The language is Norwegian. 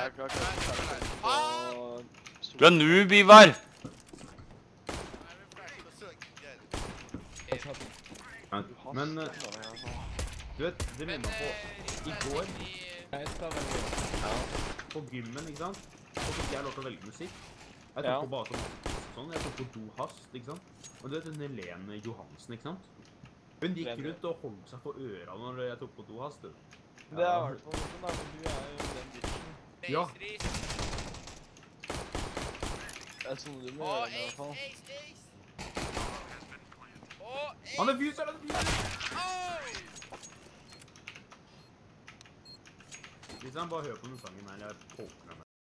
jeg klarer ikke å... Du er noob, Ivar! Men, du vet, det minner meg på i går. Jeg skal velge. På gymmen, ikke sant? Så fikk jeg lov til å velge musikk. Jeg tok på bare sånn, jeg tok på Do Hast, ikke sant? Og du vet, den Helene Johansen, ikke sant? Hun gikk rundt og holdt seg for øra når jeg tok på Do Hast, du. Det er i hvert fall sånn da, for du er jo den bitchen. Ja. Det er sånn du må gjøre det i hvert fall. Han er fyser, han er fyser! Hvis han bare hører på den sangen her, jeg poker den